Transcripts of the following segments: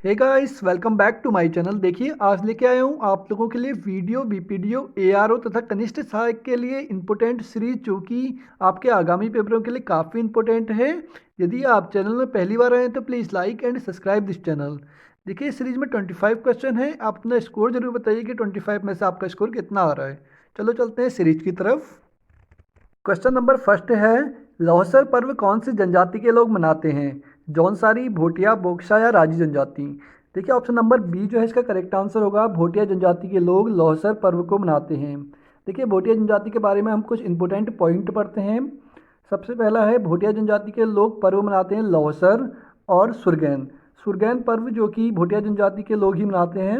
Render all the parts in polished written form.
Hey guys, welcome back to my channel. देखिए, आज लेके आया हूँ आप लोगों के लिए वीडियो बीपीडीओ एआरओ तथा कनिष्ठ सहायक के लिए इम्पोर्टेंट सीरीज, जो कि आपके आगामी पेपरों के लिए काफ़ी इम्पोर्टेंट है। यदि आप चैनल में पहली बार आए हैं तो please like and subscribe this channel. देखिए, इस सीरीज में 25 क्वेश्चन है। आप अपना स्कोर जरूर बताइए कि 25 में से आपका स्कोर कितना आ रहा है। चलो चलते हैं सीरीज की तरफ। क्वेश्चन नंबर फर्स्ट है, लौसर पर्व कौन सी जनजाति के लोग मनाते हैं? जौनसारी, भोटिया, बोक्सा या राजी जनजाति? देखिए, ऑप्शन नंबर बी जो है इसका करेक्ट आंसर होगा। भोटिया जनजाति के लोग लौसर पर्व को मनाते हैं। देखिए, भोटिया जनजाति के बारे में हम कुछ इंपॉर्टेंट पॉइंट पढ़ते हैं। सबसे पहला है, भोटिया जनजाति के लोग पर्व मनाते हैं लौसर और सुरगैन। सुरगैन पर्व जो कि भोटिया जनजाति के लोग ही मनाते हैं।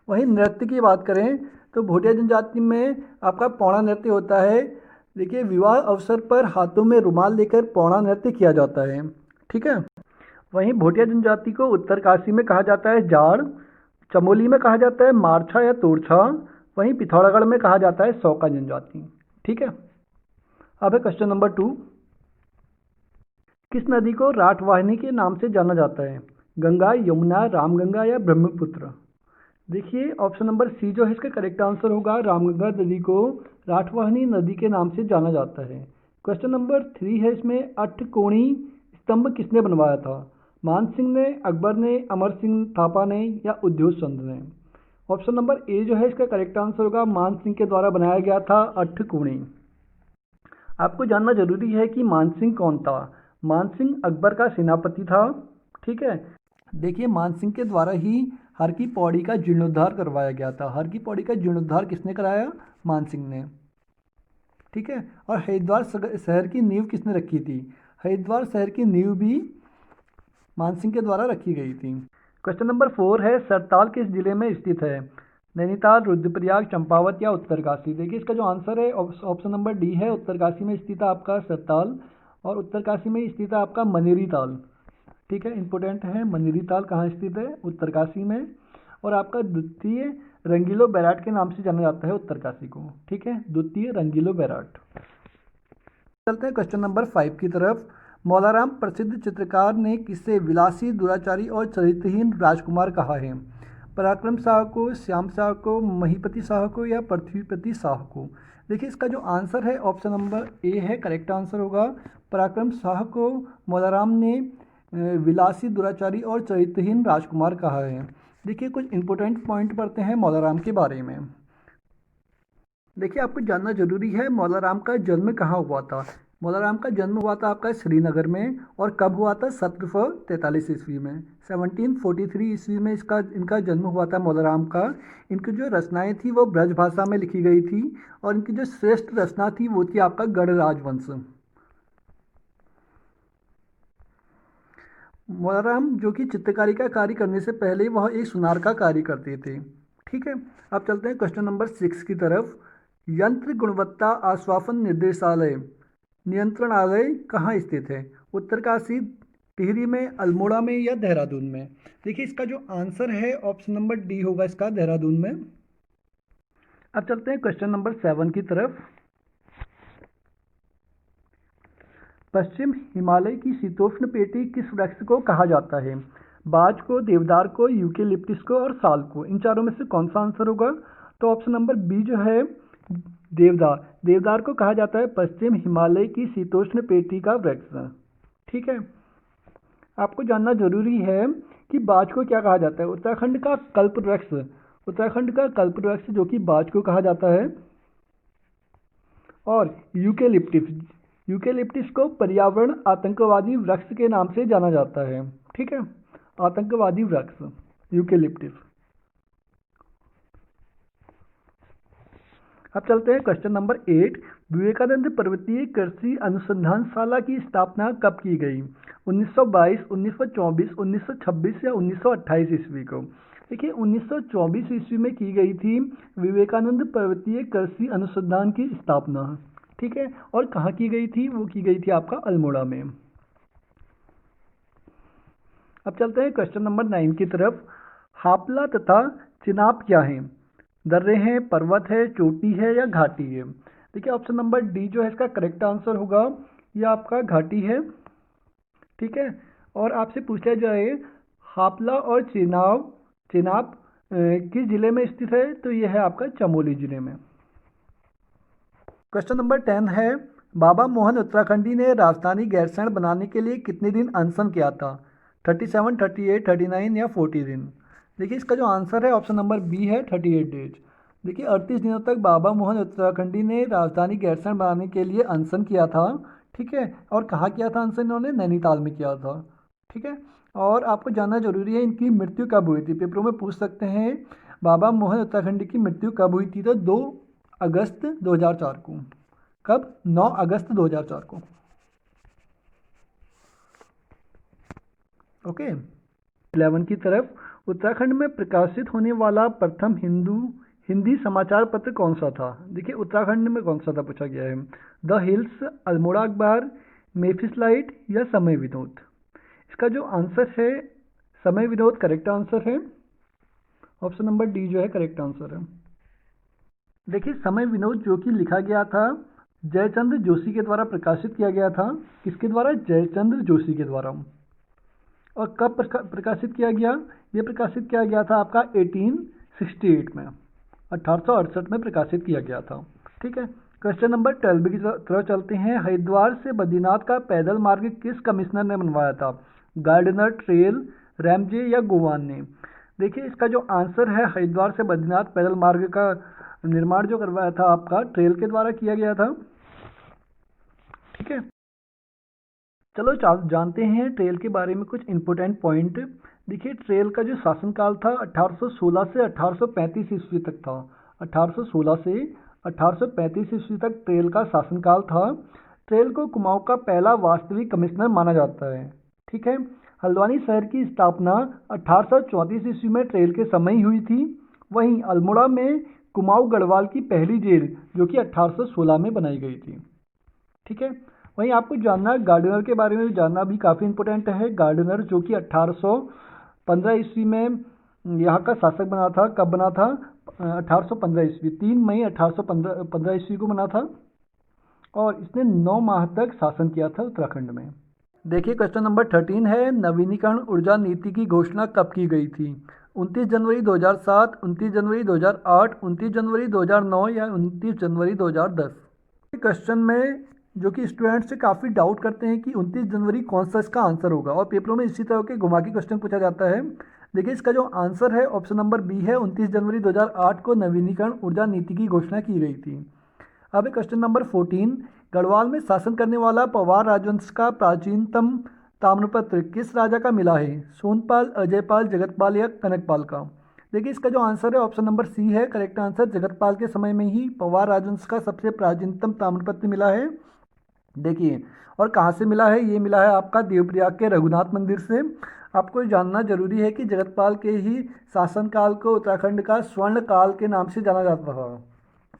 वहीं नृत्य की बात करें तो भोटिया जनजाति में आपका पौड़ा नृत्य होता है। देखिए, विवाह अवसर पर हाथों में रुमाल लेकर पौड़ा नृत्य किया जाता है। ठीक है। वहीं भोटिया जनजाति को उत्तरकाशी में कहा जाता है जाड़, चमोली में कहा जाता है मारछा या तोरछा, वहीं पिथौरागढ़ में कहा जाता है सौका जनजाति। ठीक है। अब है क्वेश्चन नंबर 2। किस नदी को राठवाहिनी के नाम से जाना जाता है? गंगा, यमुना, रामगंगा या ब्रह्मपुत्र? देखिए, ऑप्शन नंबर सी जो है इसका करेक्ट आंसर होगा। रामगंगा नदी को राठवाहिनी नदी के नाम से जाना जाता है। क्वेश्चन नंबर 3 है, इसमें अष्टकोणी स्तंभ किसने बनवाया था? मान सिंह ने, अकबर ने, अमर सिंह थापा ने या उद्योग चंद ने? ऑप्शन नंबर ए जो है इसका करेक्ट आंसर होगा। मान सिंह के द्वारा बनाया गया था अष्टकोणी। आपको जानना जरूरी है कि मानसिंह कौन था। मानसिंह अकबर का सेनापति था। ठीक है। देखिए, मानसिंह के द्वारा ही हर की पौड़ी का जीर्णोद्धार करवाया गया था। हर की पौड़ी का जीर्णोद्धार किसने कराया? मानसिंह ने। ठीक है। और हरिद्वार शहर की नींव किसने रखी थी? हरिद्वार शहर की नींव भी मानसिंह के द्वारा रखी गई थी। क्वेश्चन नंबर 4 है, सरताल किस जिले में स्थित है? नैनीताल, रुद्रप्रयाग, चंपावत या उत्तरकाशी? देखिए, इसका जो आंसर है ऑप्शन नंबर डी है। उत्तरकाशी में स्थित है आपका सरताल, और उत्तरकाशी में स्थित है आपका मनेरी ताल। ठीक है, इंपॉर्टेंट है। मनेरी ताल कहाँ स्थित है? उत्तरकाशी में। और आपका द्वितीय रंगीलो बैराट के नाम से जाना जाता है उत्तरकाशी को। ठीक है, द्वितीय रंगीलो बैराट। चलते हैं क्वेश्चन नंबर 5 की तरफ। मौलाराम प्रसिद्ध चित्रकार ने किसे विलासी, दुराचारी और चरित्रहीन राजकुमार कहा है? पराक्रम शाह को, श्याम शाह को, महीपति शाह को या पृथ्वीपति शाह को? देखिए, इसका जो आंसर है ऑप्शन नंबर ए है, करेक्ट आंसर होगा। पराक्रम शाह को मौलाराम ने विलासी, दुराचारी और चरित्रहीन राजकुमार कहा है। देखिए, कुछ इंपॉर्टेंट पॉइंट पढ़ते हैं मौलाराम के बारे में। देखिए, आपको जानना जरूरी है मौलाराम का जन्म कहाँ हुआ था। मौलाराम का जन्म हुआ था आपका श्रीनगर में। और कब हुआ था? 1743 ईस्वी में। 1743 ईस्वी में इनका जन्म हुआ था मौलाराम का। इनकी जो रचनाएं थी वो ब्रज भाषा में लिखी गई थी। और इनकी जो श्रेष्ठ रचना थी वो थी आपका गढ़ राजवंश। मौलाराम जो कि चित्रकारी का कार्य करने से पहले वह एक सुनार का कार्य करते थे। ठीक है। अब चलते हैं क्वेश्चन नंबर 6 की तरफ। यंत्र गुणवत्ता आश्वासन निर्देशालय नियंत्रणालय कहाँ स्थित है? उत्तरकाशी, टिहरी में, अल्मोड़ा में या देहरादून में? देखिए, इसका जो आंसर है ऑप्शन नंबर डी होगा इसका, देहरादून में। अब चलते हैं क्वेश्चन नंबर 7 की तरफ। पश्चिम हिमालय की शीतोष्ण पेटी किस वृक्ष को कहा जाता है? बाज को, देवदार को, यूकेलिप्टिस को और साल को? इन चारों में से कौन सा आंसर होगा? तो ऑप्शन नंबर बी जो है, देवदार। देवदार को कहा जाता है पश्चिम हिमालय की शीतोष्ण पेटी का वृक्ष। ठीक है। आपको जानना जरूरी है कि बाज को क्या कहा जाता है। उत्तराखंड का कल्प वृक्ष, उत्तराखंड का कल्प वृक्ष जो कि बाज को कहा जाता है। और यूकेलिप्टिस, यूकेलिप्टिस को पर्यावरण आतंकवादी वृक्ष के नाम से जाना जाता है। ठीक है, आतंकवादी वृक्ष यूकेलिप्टिस। अब चलते हैं क्वेश्चन नंबर 8। विवेकानंद पर्वतीय कृषि अनुसंधानशाला की स्थापना कब की गई? 1922, 1924, 1926 या 1928 ईस्वी को? देखिए, 1924 ईस्वी में की गई थी विवेकानंद पर्वतीय कृषि अनुसंधान की स्थापना। ठीक है। और कहाँ की गई थी? वो की गई थी आपका अल्मोड़ा में। अब चलते हैं क्वेश्चन नंबर 9 की तरफ। हापला तथा चिनाब क्या है? दर्रे हैं, पर्वत है, चोटी है या घाटी है? देखिए, ऑप्शन नंबर डी जो है इसका करेक्ट आंसर होगा। यह आपका घाटी है। ठीक है। और आपसे पूछा जाए हापला और चेनाब किस जिले में स्थित है? तो यह है आपका चमोली जिले में। क्वेश्चन नंबर 10 है, बाबा मोहन उत्तराखंडी ने राजधानी गैरसैंण बनाने के लिए कितने दिन अनशन किया था? 37, 38, 39 या 40 दिन? देखिए इसका जो आंसर है ऑप्शन नंबर बी है 38 डेज। देखिए 38 दिनों तक बाबा मोहन उत्तराखंडी ने राजधानी गैरसैंण बनाने के लिए अनशन किया था। ठीक है, और कहाँ किया था अनशन? इन्होंने नैनीताल में किया था। ठीक है, और आपको जानना जरूरी है इनकी मृत्यु कब हुई थी, पेपरों में पूछ सकते हैं। बाबा मोहन उत्तराखंडी की मृत्यु कब हुई थी? तो 2 अगस्त 2004 को। कब? 9 अगस्त 2004 को। ओके, 11 की तरफ, उत्तराखंड में प्रकाशित होने वाला प्रथम हिंदी समाचार पत्र कौन सा था? देखिए उत्तराखंड में कौन सा था पूछा गया है। द हिल्स, अल्मोड़ा अखबार, मेफिस लाइट या समय विनोद? इसका जो आंसर है समय विनोद करेक्ट आंसर है। ऑप्शन नंबर डी जो है करेक्ट आंसर है। देखिए समय विनोद जो कि लिखा गया था जयचंद्र जोशी के द्वारा प्रकाशित किया गया था। किसके द्वारा? जयचंद्र जोशी के द्वारा। और कब प्रकाशित किया गया? ये प्रकाशित किया गया था आपका 1868 में, 1868 में प्रकाशित किया गया था। ठीक है, क्वेश्चन नंबर 12 की तरफ चलते हैं। हरिद्वार से बद्रीनाथ का पैदल मार्ग किस कमिश्नर ने बनवाया था? गार्डनर, ट्रेल, रैमजे या गोवान ने? देखिए इसका जो आंसर है हरिद्वार से बद्रीनाथ पैदल मार्ग का निर्माण जो करवाया था आपका ट्रेल के द्वारा किया गया था। ठीक है, चलो जानते हैं ट्रेल के बारे में कुछ इंपोर्टेंट पॉइंट। देखिए ट्रेल का जो शासनकाल था 1816 से 1835 ईस्वी तक था। 1816 से 1835 ईस्वी तक ट्रेल का शासनकाल था। ट्रेल को कुमाऊं का पहला वास्तविक कमिश्नर माना जाता है। ठीक है, हल्द्वानी शहर की स्थापना 1834 ईस्वी में ट्रेल के समय ही हुई थी। वहीं अल्मोड़ा में कुमाऊं गढ़वाल की पहली जेल जो कि 1816 में बनाई गई थी। ठीक है, वहीं आपको जानना गार्डनर के बारे में जानना भी काफ़ी इंपॉर्टेंट है। गार्डनर जो कि 1815 ईस्वी में यहाँ का शासक बना था। कब बना था? 1815 ईस्वी, 3 मई 1815 ईस्वी को बना था और इसने 9 माह तक शासन किया था उत्तराखंड में। देखिए क्वेश्चन नंबर 13 है, नवीनीकरण ऊर्जा नीति की घोषणा कब की गई थी? 29 जनवरी 2007, 29 जनवरी 2008, 29 जनवरी 2009 या 29 जनवरी 2010? क्वेश्चन में जो कि स्टूडेंट से काफ़ी डाउट करते हैं कि 29 जनवरी कौन सा इसका आंसर होगा, और पेपरों में इसी तरह के घुमा के क्वेश्चन पूछा जाता है। देखिए इसका जो आंसर है ऑप्शन नंबर बी है, 29 जनवरी 2008 को नवीनीकरण ऊर्जा नीति की घोषणा की गई थी। अब क्वेश्चन नंबर 14, गढ़वाल में शासन करने वाला पवार राजवंश का प्राचीनतम ताम्रपत्र किस राजा का मिला है? सोनपाल, अजयपाल, जगतपाल या कनकपाल का? देखिए इसका जो आंसर है ऑप्शन नंबर सी है करेक्ट आंसर। जगतपाल के समय में ही पवार राजवंश का सबसे प्राचीनतम ताम्रपत्र मिला है। देखिए, और कहाँ से मिला है? ये मिला है आपका देवप्रयाग के रघुनाथ मंदिर से। आपको जानना जरूरी है कि जगतपाल के ही शासनकाल को उत्तराखंड का स्वर्ण काल के नाम से जाना जाता था।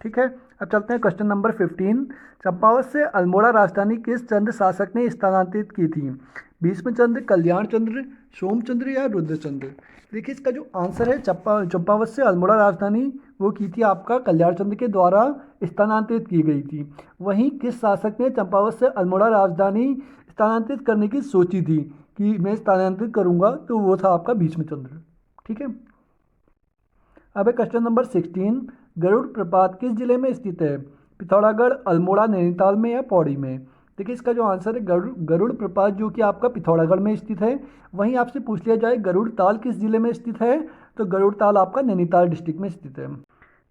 ठीक है, अब चलते हैं क्वेश्चन नंबर 15। चंपावत से अल्मोड़ा राजधानी किस चंद्र शासक ने स्थानांतरित की थी? भीष्मचंद्र, कल्याण चंद्र, सोमचंद्र या रुद्रचंद्र? देखिए इसका जो आंसर है चंपावत से अल्मोड़ा राजधानी वो की थी आपका कल्याण चंद्र के द्वारा स्थानांतरित की गई थी। वहीं किस शासक ने चंपावत से अल्मोड़ा राजधानी स्थानांतरित करने की सोची थी कि मैं स्थानांतरित करूंगा? तो वो था आपका भीष्मचंद्र। ठीक है, अब है क्वेश्चन नंबर 16। गरुड़ प्रपात किस जिले में स्थित है? पिथौरागढ़, अल्मोड़ा, नैनीताल में या पौड़ी में? देखिए इसका जो आंसर है गरुड़ प्रपात जो कि आपका पिथौरागढ़ में स्थित है। वहीं आपसे पूछ लिया जाए गरुड़ ताल किस जिले में स्थित है? तो गरुड़ ताल आपका नैनीताल डिस्ट्रिक्ट में स्थित है।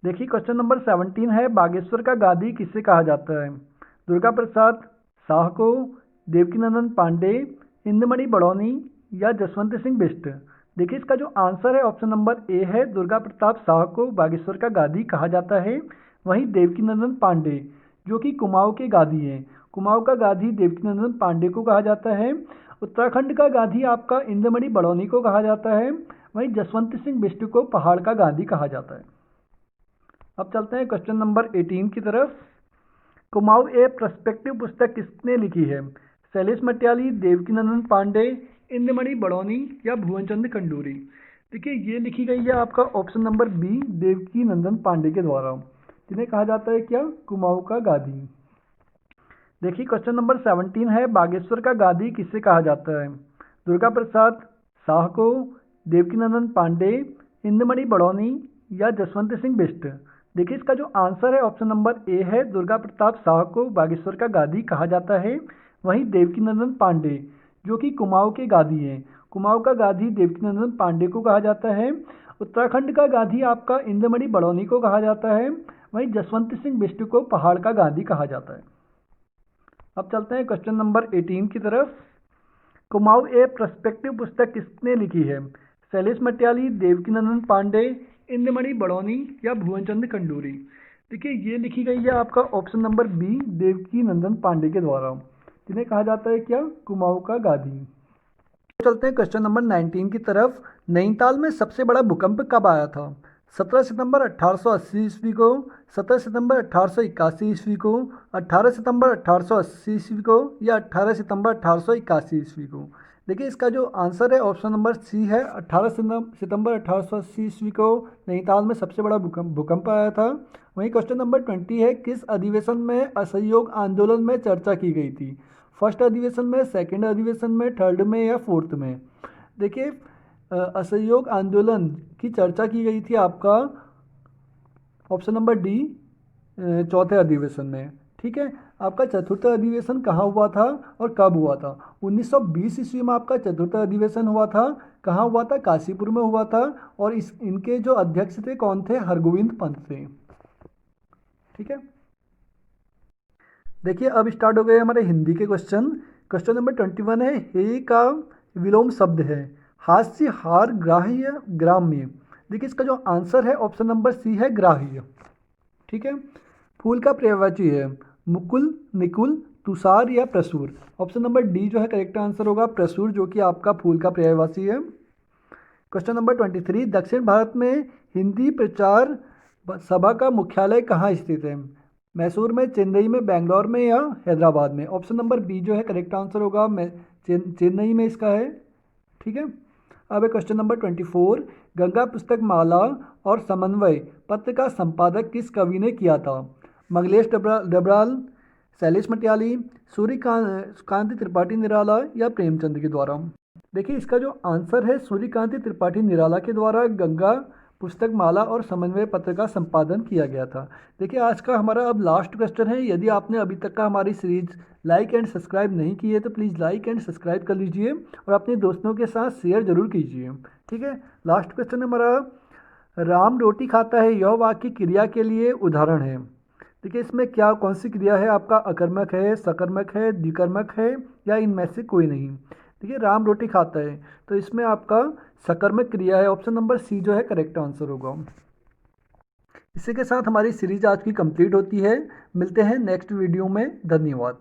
देखिए क्वेश्चन नंबर 17 है, बागेश्वर का गादी किसे कहा जाता है? दुर्गा प्रसाद शाह को, देवकीनंदन पांडे, इंदुमणि बड़ौनी या जसवंत सिंह बिष्ट? देखिए इसका जो आंसर है ऑप्शन नंबर ए है, दुर्गा प्रताप शाह को बागेश्वर का गादी कहा जाता है। वहीं देवकीनंदन पांडे जो कि कुमाऊं के गादी हैं, कुमाऊं का गादी देवकीनंदन पांडे को कहा जाता है। उत्तराखंड का गादी आपका इंदुमणि बड़ौनी को कहा जाता है। वहीं जसवंत सिंह बिष्ट को पहाड़ का गादी कहा जाता है। अब चलते हैं क्वेश्चन नंबर 18 की तरफ। कुमाऊं ए पर्सपेक्टिव पुस्तक किसने लिखी है? शैलेश मटियाली, देवकीनंदन पांडे, इंदुमणि बड़ौनी या भुवनचंद्र खंडूरी? देखिए ये लिखी गई है आपका option number B, Devkinandan Pandey के द्वारा, जिन्हें कहा जाता है क्या? कुमाऊं का गादी। देखिए क्वेश्चन नंबर 17 है, बागेश्वर का गादी किसे कहा जाता है? दुर्गा प्रसाद शाह को, देवकीनंदन पांडे, इंदुमणि बड़ौनी या जसवंत सिंह बिष्ट। देखिए इसका जो आंसर है ऑप्शन नंबर ए है, दुर्गा प्रताप शाह को बागेश्वर का गादी कहा जाता है। वहीं देवकीनंदन पांडे जो कि कुमाऊं के गादी हैं, कुमाऊं का गादी देवकीनंदन पांडे को कहा जाता है। उत्तराखंड का गादी आपका इंदुमणि बड़ौनी को कहा जाता है। वहीं जसवंत सिंह बिष्ट को पहाड़ का गादी कहा जाता है। अब चलते हैं क्वेश्चन नंबर 18 की तरफ। कुमाऊं ए पर्सपेक्टिव पुस्तक किसने लिखी है? शैलेश मटियाली, देवकीनंदन पांडे, इंदुमणि बड़ौनी या भुवनचंद्र खंडूरी। देखिए ये लिखी गई है आपका option number B, Devkinandan Pandey के द्वारा, जिन्हें कहा जाता है क्या? कुमाऊं का गादी। चलते हैं क्वेश्चन नंबर 19 की तरफ। नैनीताल में सबसे बड़ा भूकंप कब आया था? 17 सितंबर 1880 ईस्वी को, 17 सितंबर 1881 ईस्वी को, 18 सितंबर 1880 ईस्वी को या 18 सितंबर 1881 ईस्वी को। देखिए इसका जो आंसर है ऑप्शन नंबर सी है, 18 सितंबर 1880 ईस्वी को नैनीताल में सबसे बड़ा भूकंप आया था। वहीं क्वेश्चन नंबर 20 है, किस अधिवेशन में असहयोग आंदोलन में चर्चा की गई थी? फर्स्ट अधिवेशन में, सेकंड अधिवेशन में, थर्ड में या फोर्थ में? देखिए असहयोग आंदोलन की चर्चा की गई थी आपका ऑप्शन नंबर डी, चौथे अधिवेशन में। ठीक है, आपका चतुर्थ अधिवेशन कहाँ हुआ था और कब हुआ था? 1920 ईस्वी में आपका चतुर्थ अधिवेशन हुआ था। कहाँ हुआ था? काशीपुर में हुआ था। और इनके जो अध्यक्ष थे कौन थे? हरगोविंद पंत थे। ठीक है, देखिए अब स्टार्ट हो गए हमारे हिंदी के क्वेश्चन। क्वेश्चन नंबर 21 है, हे का विलोम शब्द है हास्य, हार, ग्राह्य, ग्राम्य। देखिए इसका जो आंसर है ऑप्शन नंबर सी है, ग्राह्य। ठीक है, फूल का पर्यायवाची है मुकुल, निकुल, तुषार या प्रसूर। ऑप्शन नंबर डी जो है करेक्ट आंसर होगा, प्रसूर, जो कि आपका फूल का पर्यायवाची है। क्वेश्चन नंबर 23, दक्षिण भारत में हिंदी प्रचार सभा का मुख्यालय कहाँ स्थित है? मैसूर में, चेन्नई में, बेंगलोर में या हैदराबाद में? ऑप्शन नंबर बी जो है करेक्ट आंसर होगा, चेन्नई में इसका है। ठीक है, अब है क्वेश्चन नंबर 24, गंगा पुस्तक माला और समन्वय पत्र का संपादक किस कवि ने किया था? मंगलेश डबराल, शैलेश मटियाली, सूर्यकांत त्रिपाठी निराला या प्रेमचंद के द्वारा? देखिए इसका जो आंसर है सूर्यकांत त्रिपाठी निराला के द्वारा गंगा पुस्तक माला और समन्वय पत्र का संपादन किया गया था। देखिए आज का हमारा अब लास्ट क्वेश्चन है। यदि आपने अभी तक का हमारी सीरीज लाइक एंड सब्सक्राइब नहीं की है तो प्लीज़ लाइक एंड सब्सक्राइब कर लीजिए और अपने दोस्तों के साथ शेयर जरूर कीजिए। ठीक है, लास्ट क्वेश्चन हमारा, राम रोटी खाता है यह वाक्य क्रिया के लिए उदाहरण है। देखिए इसमें क्या कौन सी क्रिया है? आपका अकर्मक है, सकर्मक है, द्विकर्मक है या इनमें से कोई नहीं? देखिए राम रोटी खाता है तो इसमें आपका सकर्मक क्रिया है, ऑप्शन नंबर सी जो है करेक्ट आंसर होगा। इसी के साथ हमारी सीरीज आज की कंप्लीट होती है। मिलते हैं नेक्स्ट वीडियो में। धन्यवाद।